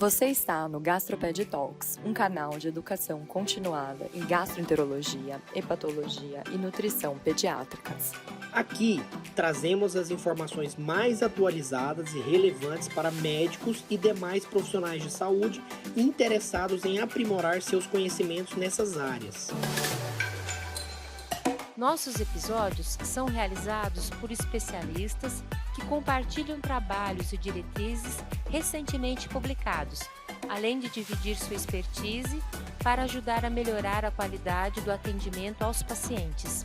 Você está no Gastroped Talks, um canal de educação continuada em gastroenterologia, hepatologia e nutrição pediátricas. Aqui trazemos as informações mais atualizadas e relevantes para médicos e demais profissionais de saúde interessados em aprimorar seus conhecimentos nessas áreas. Nossos episódios são realizados por especialistas que compartilham trabalhos e diretrizes recentemente publicados, além de dividir sua expertise para ajudar a melhorar a qualidade do atendimento aos pacientes.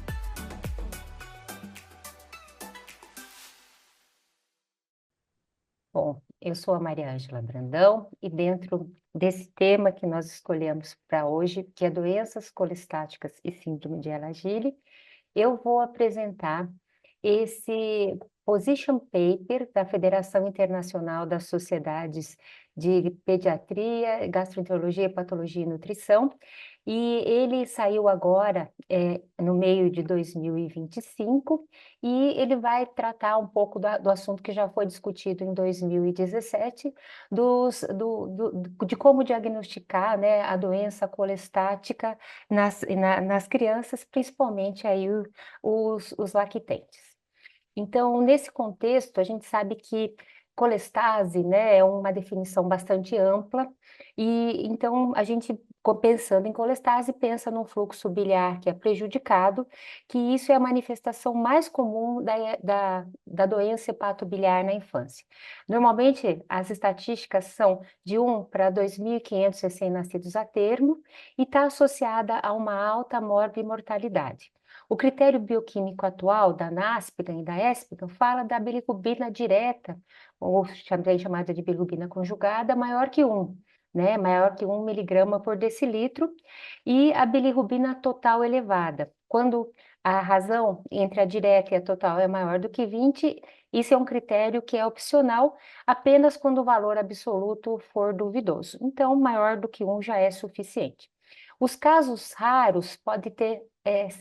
Bom, eu sou a Maria Ângela Brandão e dentro desse tema que nós escolhemos para hoje, que é doenças colestáticas e síndrome de Ehlers-Danlos, eu vou apresentar esse position paper da Federação Internacional das Sociedades de Pediatria, Gastroenterologia, Hepatologia e Nutrição, e ele saiu agora no meio de 2025, e ele vai tratar um pouco do assunto que já foi discutido em 2017, de como diagnosticar, né, a doença colestática nas crianças, principalmente aí os lactentes. Então, nesse contexto, a gente sabe que colestase, né, é uma definição bastante ampla, e então a gente, pensando em colestase, pensa num fluxo biliar que é prejudicado, que isso é a manifestação mais comum da doença hepatobiliar na infância. Normalmente, as estatísticas são de 1 para 2.500 recém-nascidos a termo, e está associada a uma alta morbimortalidade. O critério bioquímico atual da NASPGHAN e da ESPGHAN fala da bilirrubina direta, ou também chamada de bilirrubina conjugada, maior que 1, né? Maior que 1 miligrama por decilitro, e a bilirrubina total elevada. Quando a razão entre a direta e a total é maior do que 20, isso é um critério que é opcional apenas quando o valor absoluto for duvidoso. Então, maior do que 1 já é suficiente. Os casos raros podem ter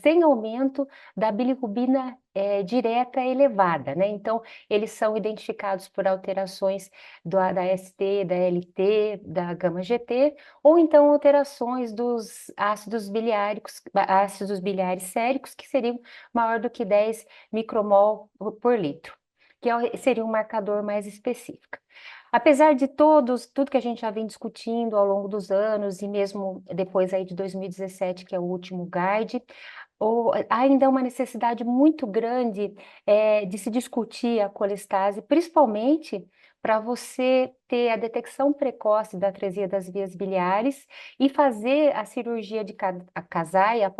sem aumento da bilirrubina direta elevada, né? Então, eles são identificados por alterações da ST, da LT, da gama-GT, ou então alterações dos ácidos biliares séricos, que seriam maior do que 10 micromol por litro, que seria um marcador mais específico. Apesar de tudo que a gente já vem discutindo ao longo dos anos, e mesmo depois aí de 2017, que é o último guide, ainda há uma necessidade muito grande de se discutir a colestase, principalmente para você ter a detecção precoce da atresia das vias biliares e fazer a cirurgia de Kasai, a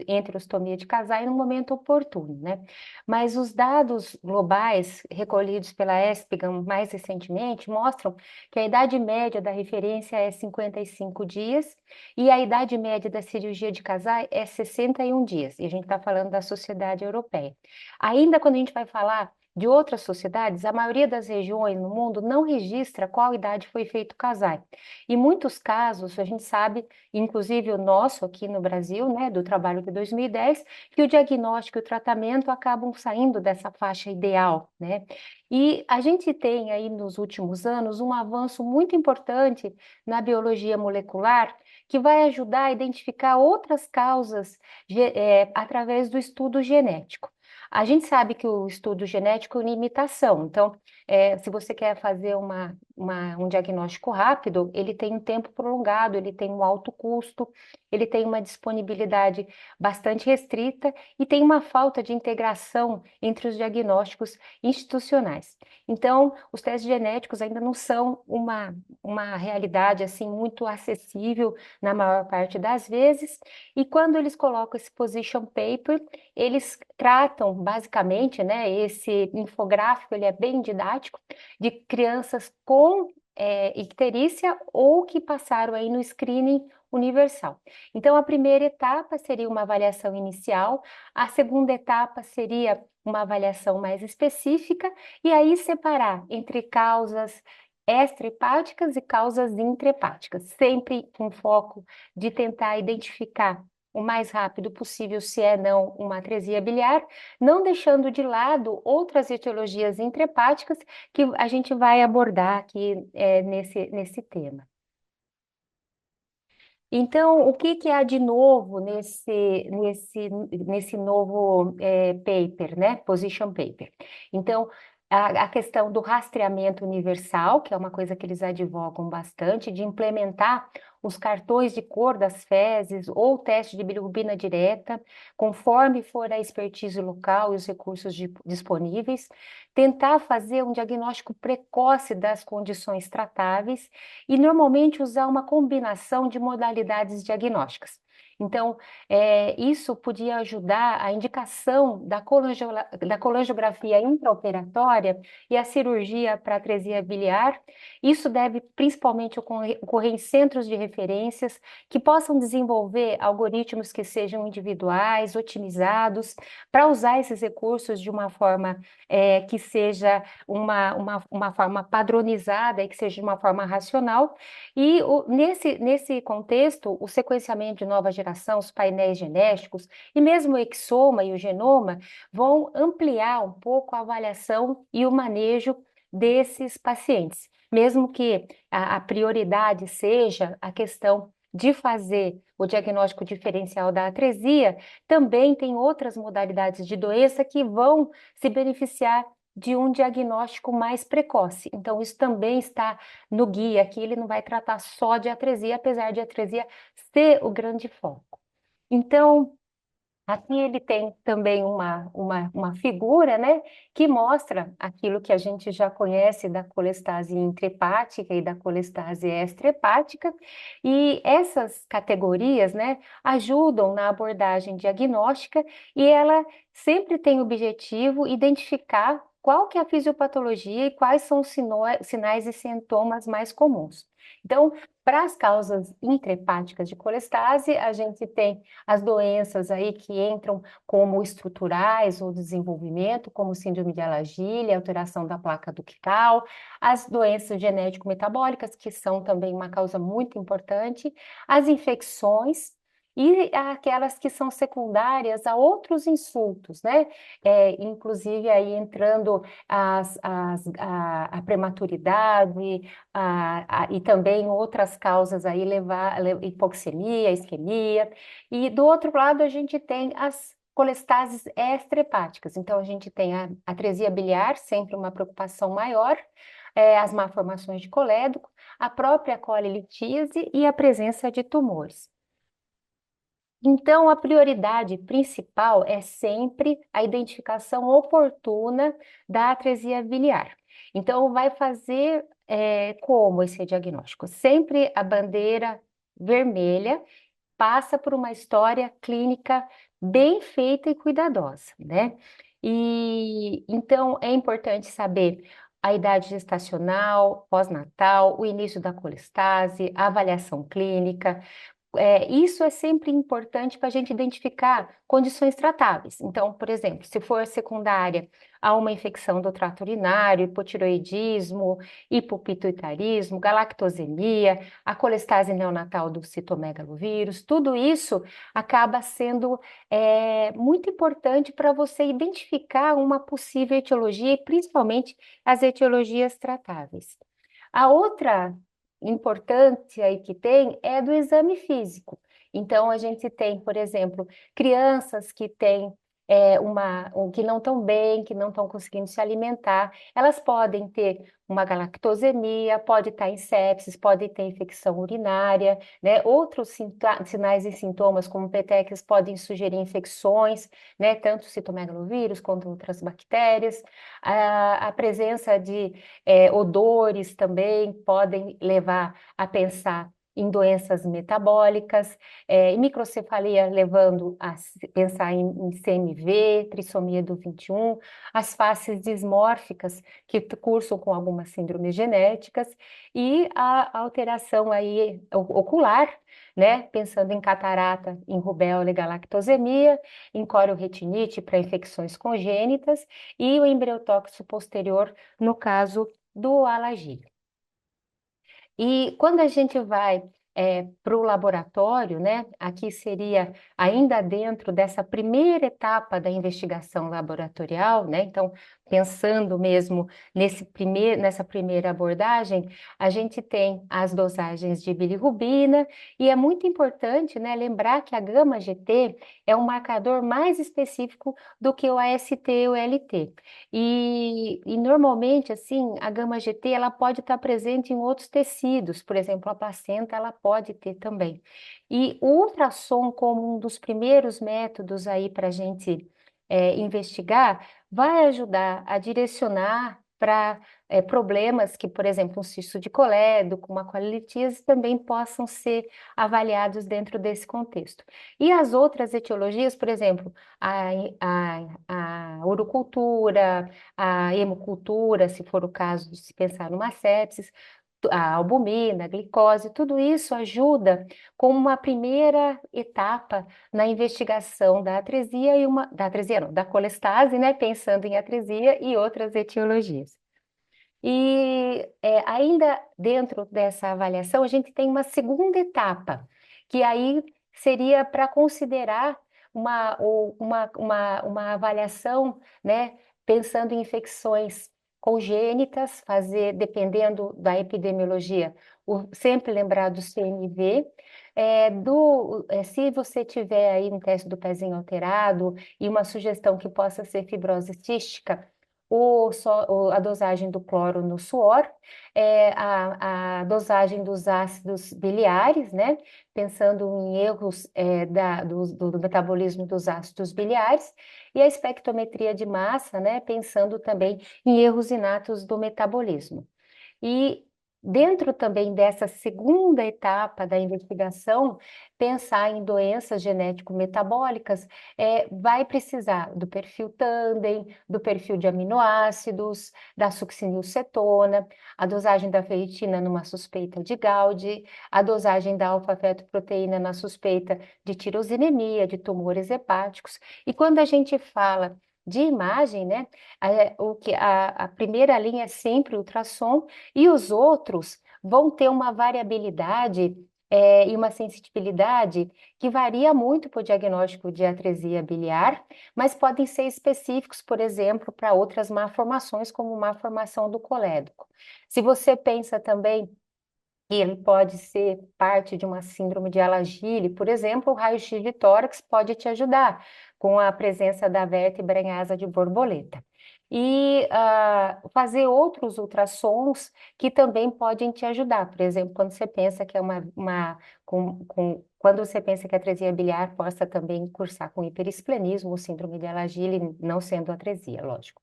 enterostomia de Kasai, no momento oportuno, né? Mas os dados globais recolhidos pela ESPGHAN mais recentemente mostram que a idade média da referência é 55 dias e a idade média da cirurgia de Kasai é 61 dias, e a gente está falando da sociedade europeia. Ainda quando a gente vai falar de outras sociedades, a maioria das regiões no mundo não registra qual idade foi feito o Kasai. Em muitos casos, a gente sabe, inclusive o nosso aqui no Brasil, né, do trabalho de 2010, que o diagnóstico e o tratamento acabam saindo dessa faixa ideal, né? E a gente tem aí nos últimos anos um avanço muito importante na biologia molecular, que vai ajudar a identificar outras causas através do estudo genético. A gente sabe que o estudo genético é uma imitação, então, se você quer fazer um diagnóstico rápido, ele tem um tempo prolongado, ele tem um alto custo, ele tem uma disponibilidade bastante restrita e tem uma falta de integração entre os diagnósticos institucionais. Então, os testes genéticos ainda não são uma realidade assim muito acessível na maior parte das vezes, e quando eles colocam esse position paper, eles tratam basicamente, né, esse infográfico, ele é bem didático, de crianças com icterícia ou que passaram aí no screening universal. Então, a primeira etapa seria uma avaliação inicial, a segunda etapa seria uma avaliação mais específica, e aí separar entre causas extrahepáticas e causas intrahepáticas, sempre com foco de tentar identificar o mais rápido possível, se é não uma atresia biliar, não deixando de lado outras etiologias intrahepáticas que a gente vai abordar aqui nesse tema. Então, o que há de novo nesse novo paper, né? Position paper. Então, a questão do rastreamento universal, que é uma coisa que eles advogam bastante, de implementar os cartões de cor das fezes ou o teste de bilirrubina direta, conforme for a expertise local e os recursos disponíveis, tentar fazer um diagnóstico precoce das condições tratáveis e normalmente usar uma combinação de modalidades diagnósticas. Então, isso podia ajudar a indicação da colangiografia intraoperatória e a cirurgia para atresia biliar. Isso deve principalmente ocorrer em centros de referências que possam desenvolver algoritmos que sejam individuais, otimizados, para usar esses recursos de uma forma que seja uma forma padronizada e que seja de uma forma racional. E nesse contexto, o sequenciamento de nova geração, os painéis genéticos e mesmo o exoma e o genoma vão ampliar um pouco a avaliação e o manejo desses pacientes, mesmo que a prioridade seja a questão de fazer o diagnóstico diferencial da atresia, também tem outras modalidades de doença que vão se beneficiar de um diagnóstico mais precoce. Então, isso também está no guia, que ele não vai tratar só de atresia, apesar de atresia ser o grande foco. Então, aqui ele tem também uma figura, né, que mostra aquilo que a gente já conhece da colestase intrahepática e da colestase extrahepática, e essas categorias, né, ajudam na abordagem diagnóstica e ela sempre tem o objetivo identificar qual que é a fisiopatologia e quais são os sinais e sintomas mais comuns. Então, para as causas intrahepáticas de colestase, a gente tem as doenças aí que entram como estruturais ou desenvolvimento, como síndrome de Alagille, alteração da placa ductal, as doenças genético-metabólicas, que são também uma causa muito importante, as infecções e aquelas que são secundárias a outros insultos, né? Inclusive aí entrando a prematuridade, e também outras causas aí, hipoxemia, isquemia. E do outro lado a gente tem as colestases extrahepáticas. Então a gente tem a atresia biliar, sempre uma preocupação maior, as malformações de colédoco, a própria colilitíase e a presença de tumores. Então, a prioridade principal é sempre a identificação oportuna da atresia biliar. Então, vai fazer como esse diagnóstico? Sempre a bandeira vermelha passa por uma história clínica bem feita e cuidadosa, né? E então é importante saber a idade gestacional, pós-natal, o início da colestase, a avaliação clínica. Isso é sempre importante para a gente identificar condições tratáveis. Então, por exemplo, se for secundária a uma infecção do trato urinário, hipotiroidismo, hipopituitarismo, galactosemia, a colestase neonatal do citomegalovírus, tudo isso acaba sendo muito importante para você identificar uma possível etiologia e principalmente as etiologias tratáveis. A outra importante aí que tem é do exame físico. Então, a gente tem, por exemplo, crianças que têm que não estão bem, que não estão conseguindo se alimentar, elas podem ter uma galactosemia, pode estar em sepsis, pode ter infecção urinária, né? Outros sinais e sintomas, como petequias, podem sugerir infecções, né? Tanto citomegalovírus quanto outras bactérias. A presença de odores também podem levar a pensar em doenças metabólicas, em microcefalia levando a pensar em CMV, trissomia do 21, as faces dismórficas que cursam com algumas síndromes genéticas e a alteração aí ocular, né? Pensando em catarata, em rubéola e galactosemia, em corioretinite para infecções congênitas e o embriotóxico posterior no caso do Alagille. E quando a gente vai para o laboratório, né? Aqui seria ainda dentro dessa primeira etapa da investigação laboratorial, né? Então, pensando mesmo nessa primeira abordagem, a gente tem as dosagens de bilirrubina, e é muito importante, né, lembrar que a gama-GT é um marcador mais específico do que o AST e o LT. E normalmente, assim, a gama-GT ela pode estar presente em outros tecidos, por exemplo, a placenta ela pode ter também. E o ultrassom, como um dos primeiros métodos aí para a gente investigar, vai ajudar a direcionar para problemas que, por exemplo, um cisto de Coledo, com uma colelitíase, também possam ser avaliados dentro desse contexto. E as outras etiologias, por exemplo, a urocultura, a hemocultura, se for o caso de se pensar numa sepsis, a albumina, a glicose, tudo isso ajuda como uma primeira etapa na investigação da atresia da atresia não, da colestase, né, pensando em atresia e outras etiologias. E ainda dentro dessa avaliação, a gente tem uma segunda etapa, que aí seria para considerar uma avaliação, né, pensando em infecções congênitas, fazer, dependendo da epidemiologia, sempre lembrar do CMV, se você tiver aí um teste do pezinho alterado e uma sugestão que possa ser fibrose cística, a dosagem do cloro no suor, a dosagem dos ácidos biliares, né? Pensando em erros do metabolismo dos ácidos biliares, e a espectrometria de massa, né? Pensando também em erros inatos do metabolismo. E dentro também dessa segunda etapa da investigação, pensar em doenças genético-metabólicas, vai precisar do perfil Tandem, do perfil de aminoácidos, da succinilcetona, a dosagem da ferritina numa suspeita de Gaudy, a dosagem da alfa-fetoproteína na suspeita de tirosinemia, de tumores hepáticos. E quando a gente fala de imagem, né, a primeira linha é sempre ultrassom, e os outros vão ter uma variabilidade e uma sensibilidade que varia muito para o diagnóstico de atresia biliar, mas podem ser específicos, por exemplo, para outras malformações, como malformação do colédoco. Se você pensa também que ele pode ser parte de uma síndrome de Alagille, por exemplo, o raio-x de tórax pode te ajudar com a presença da vértebra em asa de borboleta. E fazer outros ultrassons que também podem te ajudar. Por exemplo, quando você pensa que é quando você pensa que a atresia biliar possa também cursar com hiperesplenismo, síndrome de Alagille, não sendo atresia, lógico.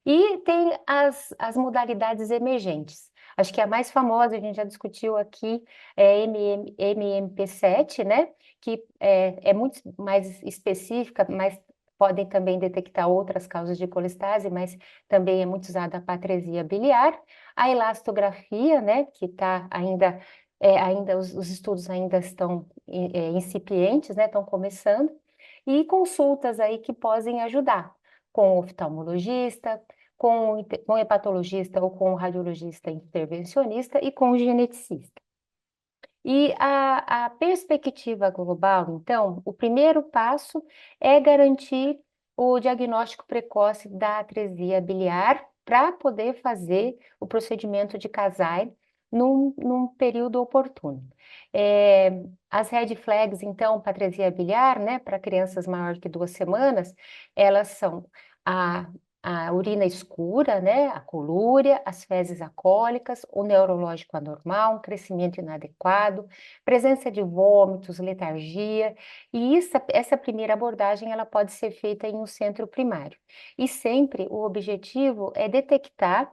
E tem as modalidades emergentes. Acho que a mais famosa, a gente já discutiu aqui, é MMP7, né? Que é muito mais específica, mas podem também detectar outras causas de colestase, mas também é muito usada para atresia biliar. A elastografia, né? Que está ainda os estudos ainda estão incipientes, né? Estão começando. E consultas aí que podem ajudar com o oftalmologista, com o hepatologista ou com o radiologista intervencionista e com o geneticista. E a perspectiva global, então, o primeiro passo é garantir o diagnóstico precoce da atresia biliar para poder fazer o procedimento de Kasai num período oportuno. As red flags, então, para atresia biliar, né, para crianças maiores que 2 semanas, elas são a urina escura, né, a colúria, as fezes alcoólicas, o neurológico anormal, um crescimento inadequado, presença de vômitos, letargia, e essa primeira abordagem ela pode ser feita em um centro primário. E sempre o objetivo é detectar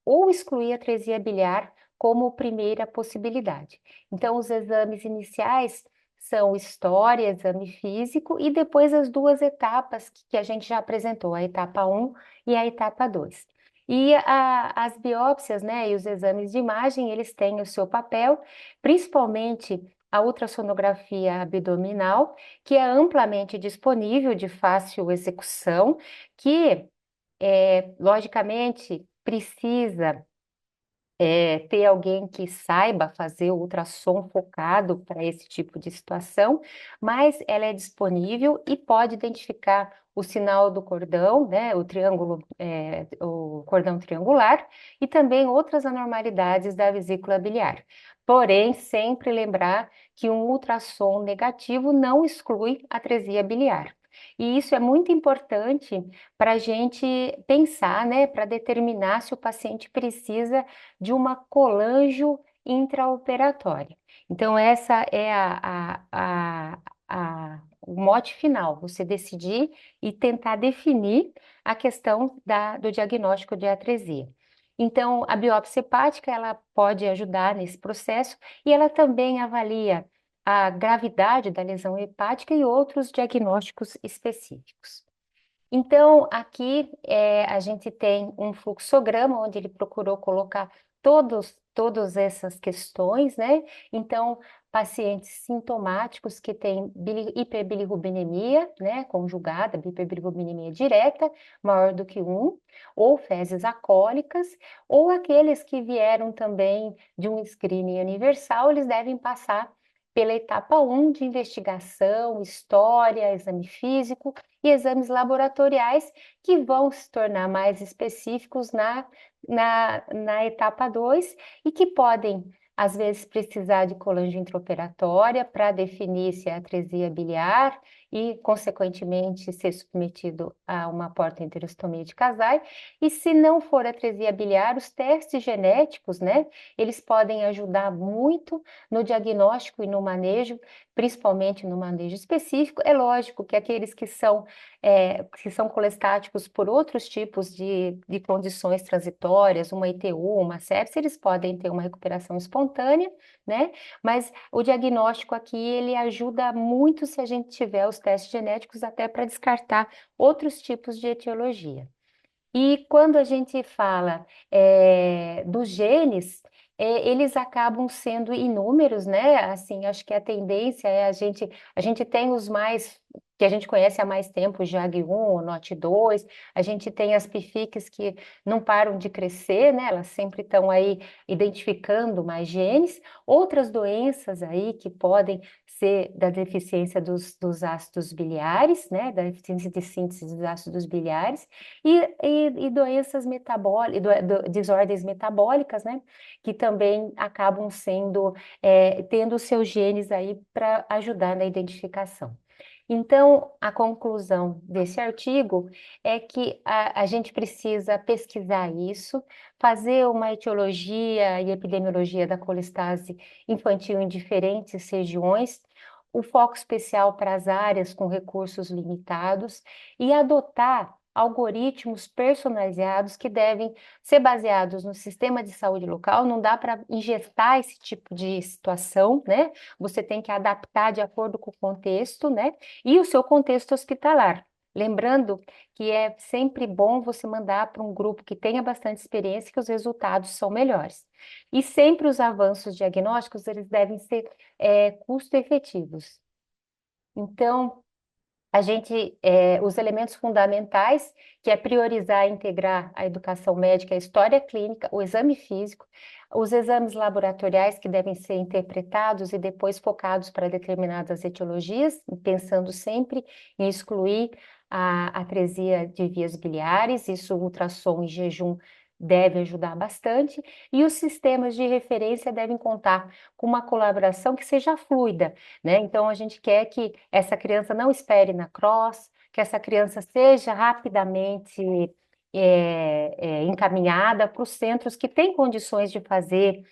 ou excluir a atresia biliar como primeira possibilidade. Então, os exames iniciais são história, exame físico e depois as 2 etapas que a gente já apresentou, a etapa 1 e a etapa 2. E as biópsias, né, e os exames de imagem, eles têm o seu papel, principalmente a ultrassonografia abdominal, que é amplamente disponível, de fácil execução, que, logicamente, precisa ter alguém que saiba fazer o ultrassom focado para esse tipo de situação, mas ela é disponível e pode identificar o sinal do cordão, né, o triângulo, o cordão triangular, e também outras anormalidades da vesícula biliar. Porém, sempre lembrar que um ultrassom negativo não exclui atresia biliar. E isso é muito importante para a gente pensar, né, para determinar se o paciente precisa de uma colangio intraoperatória. Então, essa é o mote final, você decidir e tentar definir a questão do diagnóstico de atresia. Então, a biópsia hepática, ela pode ajudar nesse processo e ela também avalia a gravidade da lesão hepática e outros diagnósticos específicos. Então, aqui a gente tem um fluxograma onde ele procurou colocar todas essas questões, né? Então, pacientes sintomáticos que têm hiperbilirrubinemia, né? Conjugada, hiperbilirrubinemia direta, maior do que 1, ou fezes acólicas, ou aqueles que vieram também de um screening universal, eles devem passar pela etapa 1 de investigação, história, exame físico e exames laboratoriais que vão se tornar mais específicos na etapa 2 e que podem, às vezes, precisar de colangio intraoperatória para definir se é atresia biliar e, consequentemente, ser submetido a uma portoenterostomia de Kasai. E se não for atresia biliar, os testes genéticos, né, eles podem ajudar muito no diagnóstico e no manejo, principalmente no manejo específico. É lógico que aqueles que são colestáticos por outros tipos de condições transitórias, uma ITU, uma sepse, eles podem ter uma recuperação espontânea, né? Mas o diagnóstico aqui, ele ajuda muito se a gente tiver os testes genéticos até para descartar outros tipos de etiologia. E quando a gente fala dos genes, eles acabam sendo inúmeros, né? Assim, acho que a tendência é a gente tem os mais que a gente conhece há mais tempo, o JAG1, o NOT2, a gente tem as PFICs que não param de crescer, né? Elas sempre estão aí identificando mais genes. Outras doenças aí que podem ser da deficiência dos ácidos biliares, né? Da deficiência de síntese dos ácidos biliares e doenças metabólicas, desordens metabólicas, né? Que também acabam tendo seus genes aí para ajudar na identificação. Então, a conclusão desse artigo é que a gente precisa pesquisar isso, fazer uma etiologia e epidemiologia da colestase infantil em diferentes regiões, o foco especial para as áreas com recursos limitados e adotar algoritmos personalizados que devem ser baseados no sistema de saúde local. Não dá para injetar esse tipo de situação, né? Você tem que adaptar de acordo com o contexto, né? E o seu contexto hospitalar. Lembrando que é sempre bom você mandar para um grupo que tenha bastante experiência, que os resultados são melhores. E sempre os avanços diagnósticos, eles devem ser custo-efetivos. Então, os elementos fundamentais, que é priorizar e integrar a educação médica, a história clínica, o exame físico, os exames laboratoriais que devem ser interpretados e depois focados para determinadas etiologias, pensando sempre em excluir a atresia de vias biliares, isso o ultrassom em jejum deve ajudar bastante, e os sistemas de referência devem contar com uma colaboração que seja fluida, né? Então, a gente quer que essa criança não espere na cross, que essa criança seja rapidamente encaminhada para os centros que têm condições de fazer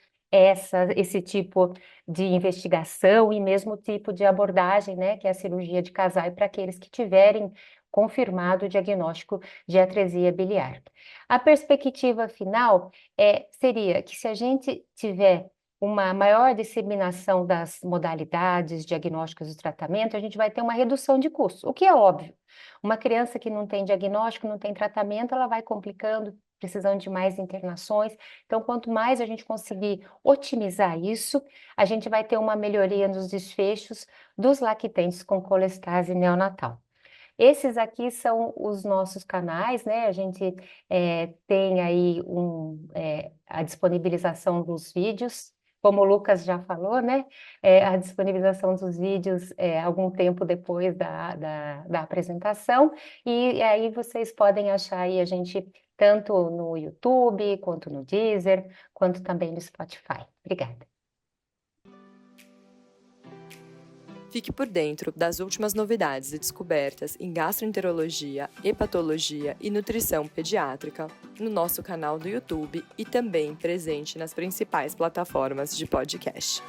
esse tipo de investigação e mesmo tipo de abordagem, né? Que é a cirurgia de Kasai para aqueles que tiverem confirmado o diagnóstico de atresia biliar. A perspectiva final seria que se a gente tiver uma maior disseminação das modalidades diagnósticas e tratamento, a gente vai ter uma redução de custos, o que é óbvio. Uma criança que não tem diagnóstico, não tem tratamento, ela vai complicando, precisando de mais internações. Então, quanto mais a gente conseguir otimizar isso, a gente vai ter uma melhoria nos desfechos dos lactentes com colestase neonatal. Esses aqui são os nossos canais, né? A gente tem aí a disponibilização dos vídeos, como o Lucas já falou, né? A disponibilização dos vídeos algum tempo depois da apresentação, e aí vocês podem achar aí a gente tanto no YouTube, quanto no Deezer, quanto também no Spotify. Obrigada. Fique por dentro das últimas novidades e descobertas em gastroenterologia, hepatologia e nutrição pediátrica no nosso canal do YouTube e também presente nas principais plataformas de podcast.